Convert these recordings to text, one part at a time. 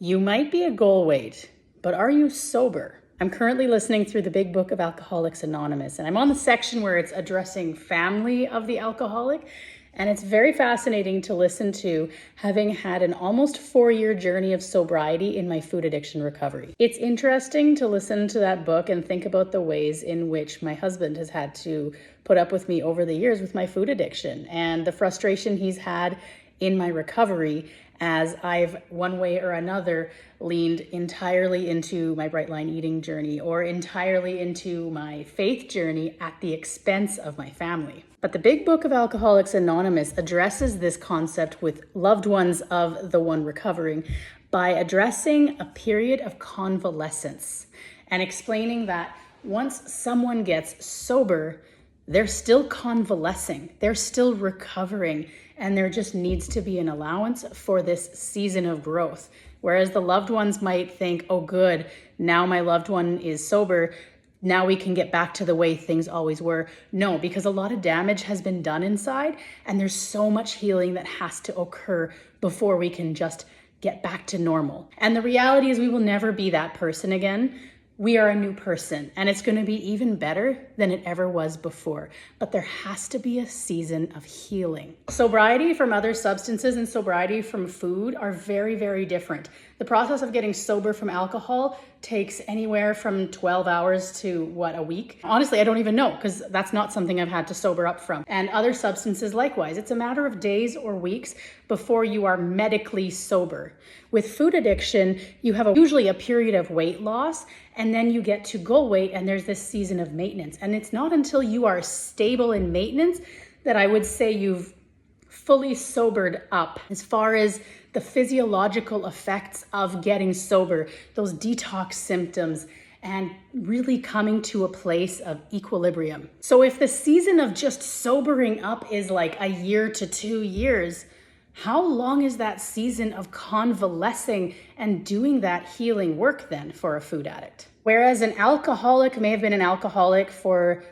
You might be a goal weight, but are you sober? I'm currently listening through the big book of Alcoholics Anonymous, and I'm on the section where it's addressing family of the alcoholic. And it's very fascinating to listen to, having had an almost 4-year journey of sobriety in my food addiction recovery. It's interesting to listen to that book and think about the ways in which my husband has had to put up with me over the years with my food addiction and the frustration he's had in my recovery as I've one way or another leaned entirely into my bright line eating journey or entirely into my faith journey at the expense of my family. But the big book of Alcoholics Anonymous addresses this concept with loved ones of the one recovering by addressing a period of convalescence and explaining that once someone gets sober, they're still convalescing, they're still recovering, and there just needs to be an allowance for this season of growth. Whereas the loved ones might think, oh good, now my loved one is sober, now we can get back to the way things always were. No, because a lot of damage has been done inside, and there's so much healing that has to occur before we can just get back to normal. And the reality is we will never be that person again. We are a new person, and it's going to be even better than it ever was before. But there has to be a season of healing. Sobriety from other substances and sobriety from food are very, very different. The process of getting sober from alcohol takes anywhere from 12 hours to a week? Honestly, I don't even know, because that's not something I've had to sober up from. And other substances likewise. It's a matter of days or weeks before you are medically sober. With food addiction, you have usually a period of weight loss, and then you get to goal weight, and there's this season of maintenance. And it's not until you are stable in maintenance that I would say you've fully sobered up as far as the physiological effects of getting sober, those detox symptoms, and really coming to a place of equilibrium. So if the season of just sobering up is like a year to 2 years, how long is that season of convalescing and doing that healing work then for a food addict? Whereas an alcoholic may have been an alcoholic for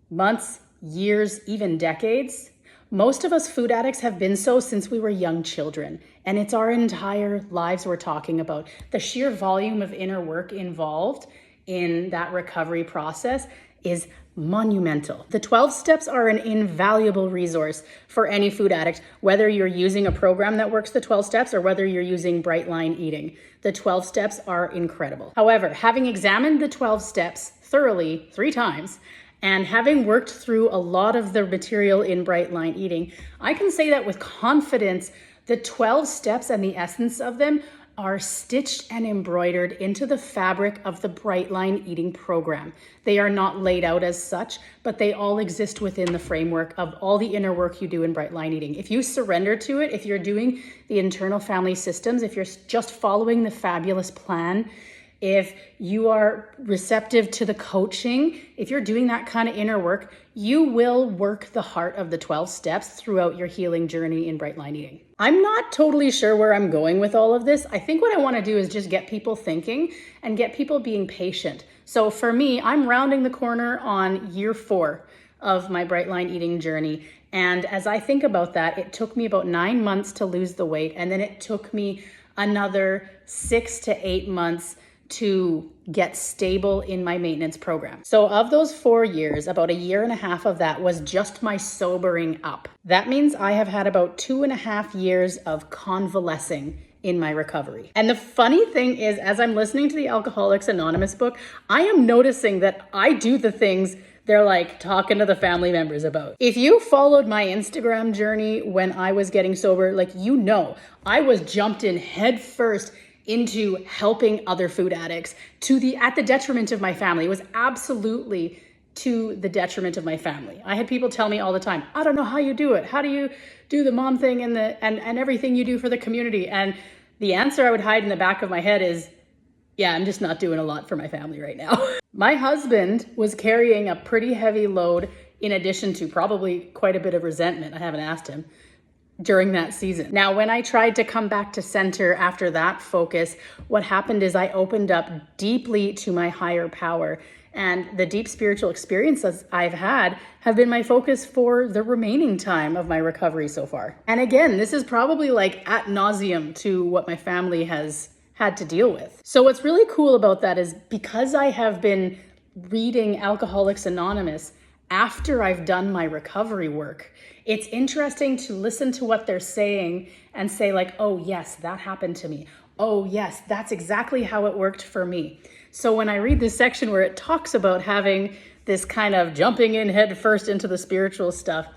months, years, even decades, most of us food addicts have been so since we were young children, and it's our entire lives we're talking about. The sheer volume of inner work involved in that recovery process is monumental. The 12 steps are an invaluable resource for any food addict, whether you're using a program that works the 12 steps or whether you're using bright line eating. The 12 steps are incredible. However, having examined the 12 steps thoroughly 3 times, and having worked through a lot of the material in Bright Line Eating, I can say that with confidence, the 12 steps and the essence of them are stitched and embroidered into the fabric of the Bright Line Eating program. They are not laid out as such, but they all exist within the framework of all the inner work you do in Bright Line Eating. If you surrender to it, if you're doing the internal family systems, if you're just following the fabulous plan, if you are receptive to the coaching, if you're doing that kind of inner work, you will work the heart of the 12 steps throughout your healing journey in Bright Line Eating. I'm not totally sure where I'm going with all of this. I think what I want to do is just get people thinking and get people being patient. So for me, I'm rounding the corner on year 4 of my Bright Line Eating journey. And as I think about that, it took me about 9 months to lose the weight. And then it took me another 6 to 8 months to get stable in my maintenance program. So of those 4 years, about 1.5 years of that was just my sobering up. That means I have had about 2.5 years of convalescing in my recovery. And the funny thing is, as I'm listening to the Alcoholics Anonymous book, I am noticing that I do the things they're like talking to the family members about. If you followed my Instagram journey when I was getting sober, I was jumped in head first into helping other food addicts at the detriment of my family. It was absolutely to the detriment of my family. I had people tell me all the time, I don't know how you do it. How do you do the mom thing and everything you do for the community? And the answer I would hide in the back of my head is, yeah, I'm just not doing a lot for my family right now. My husband was carrying a pretty heavy load in addition to probably quite a bit of resentment. I haven't asked him during that season. Now, when I tried to come back to center after that focus, what happened is I opened up deeply to my higher power, and the deep spiritual experiences I've had have been my focus for the remaining time of my recovery so far. And again, this is probably like ad nauseum to what my family has had to deal with. So what's really cool about that is because I have been reading Alcoholics Anonymous after I've done my recovery work, it's interesting to listen to what they're saying and say like, oh yes, that happened to me. Oh yes, that's exactly how it worked for me. So when I read this section where it talks about having this kind of jumping in head first into the spiritual stuff,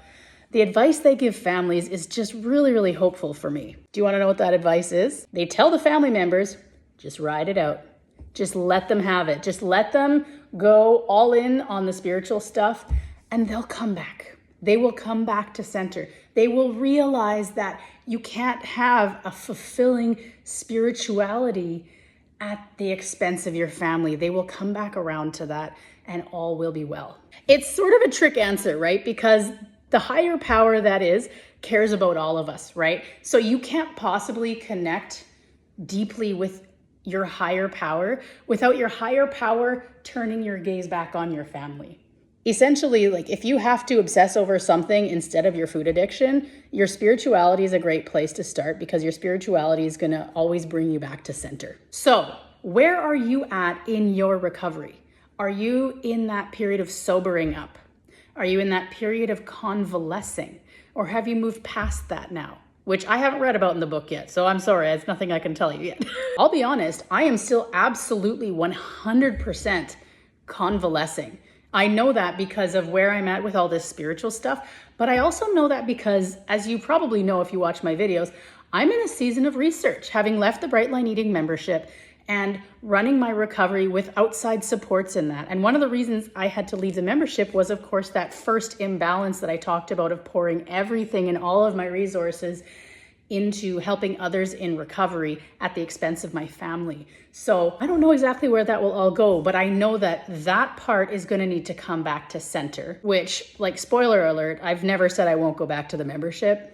the advice they give families is just really, really hopeful for me. Do you want to know what that advice is? They tell the family members, just ride it out. Just let them have it. Just let them go all in on the spiritual stuff and they'll come back. They will come back to center. They will realize that you can't have a fulfilling spirituality at the expense of your family. They will come back around to that and all will be well. It's sort of a trick answer, right? Because the higher power that is cares about all of us, right? So you can't possibly connect deeply with your higher power without your higher power turning your gaze back on your family. Essentially, like if you have to obsess over something instead of your food addiction, your spirituality is a great place to start because your spirituality is going to always bring you back to center. So where are you at in your recovery? Are you in that period of sobering up? Are you in that period of convalescing? Or have you moved past that now? Which I haven't read about in the book yet, so I'm sorry, it's nothing I can tell you yet. I'll be honest, I am still absolutely 100% convalescing. I know that because of where I'm at with all this spiritual stuff, but I also know that because, as you probably know if you watch my videos, I'm in a season of research, having left the Bright Line Eating membership and running my recovery with outside supports in that. And one of the reasons I had to leave the membership was, of course, that first imbalance that I talked about of pouring everything and all of my resources into helping others in recovery at the expense of my family. So I don't know exactly where that will all go, but I know that that part is going to need to come back to center, which, like, spoiler alert, I've never said I won't go back to the membership.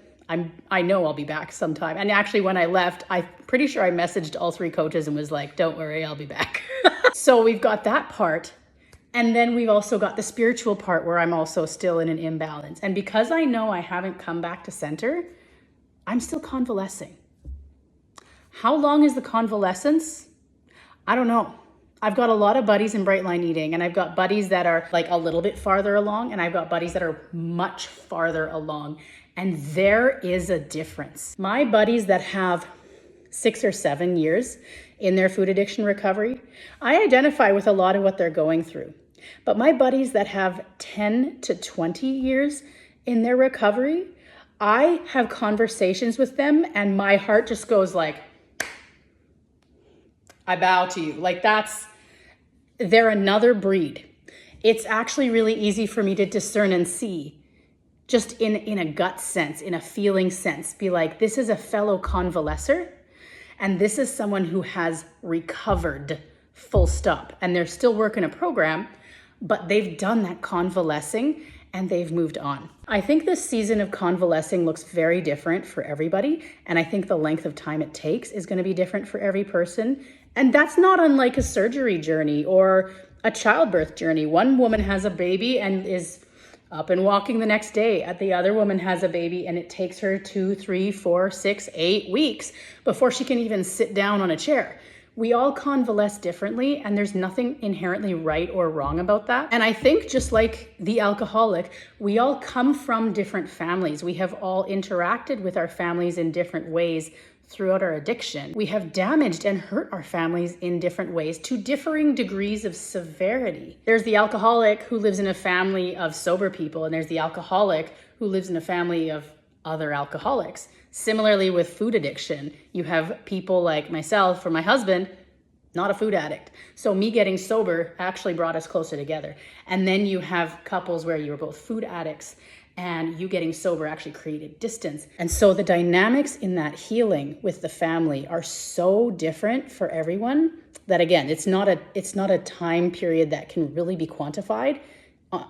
I know I'll be back sometime. And actually when I left, I'm pretty sure I messaged all 3 coaches and was like, don't worry, I'll be back. So we've got that part. And then we've also got the spiritual part where I'm also still in an imbalance. And because I know I haven't come back to center, I'm still convalescing. How long is the convalescence? I don't know. I've got a lot of buddies in Bright Line Eating, and I've got buddies that are like a little bit farther along, and I've got buddies that are much farther along. And there is a difference. My buddies that have 6 or 7 years in their food addiction recovery, I identify with a lot of what they're going through. But my buddies that have 10 to 20 years in their recovery, I have conversations with them and my heart just goes like, I bow to you. Like they're another breed. It's actually really easy for me to discern and see just in a gut sense, in a feeling sense, be like, this is a fellow convalescer and this is someone who has recovered, full stop. And they're still working a program, but they've done that convalescing and they've moved on. I think this season of convalescing looks very different for everybody. And I think the length of time it takes is going to be different for every person. And that's not unlike a surgery journey or a childbirth journey. One woman has a baby and is up and walking the next day. The other woman has a baby and it takes her 2, 3, 4, 6, 8 weeks before she can even sit down on a chair. We all convalesce differently and there's nothing inherently right or wrong about that. And I think just like the alcoholic, we all come from different families. We have all interacted with our families in different ways throughout our addiction. We have damaged and hurt our families in different ways to differing degrees of severity. There's the alcoholic who lives in a family of sober people, and there's the alcoholic who lives in a family of other alcoholics. Similarly with food addiction, you have people like myself or my husband, not a food addict. So me getting sober actually brought us closer together. And then you have couples where you were both food addicts and you getting sober actually created distance. And so the dynamics in that healing with the family are so different for everyone that, again, it's not a time period that can really be quantified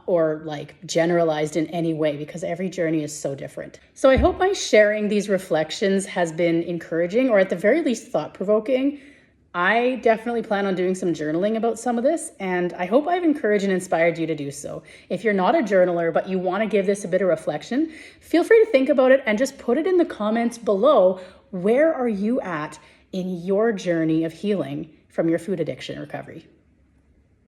or like generalized in any way because every journey is so different. So I hope my sharing these reflections has been encouraging or at the very least thought-provoking. I definitely plan on doing some journaling about some of this, and I hope I've encouraged and inspired you to do so. If you're not a journaler, but you want to give this a bit of reflection, feel free to think about it and just put it in the comments below. Where are you at in your journey of healing from your food addiction recovery.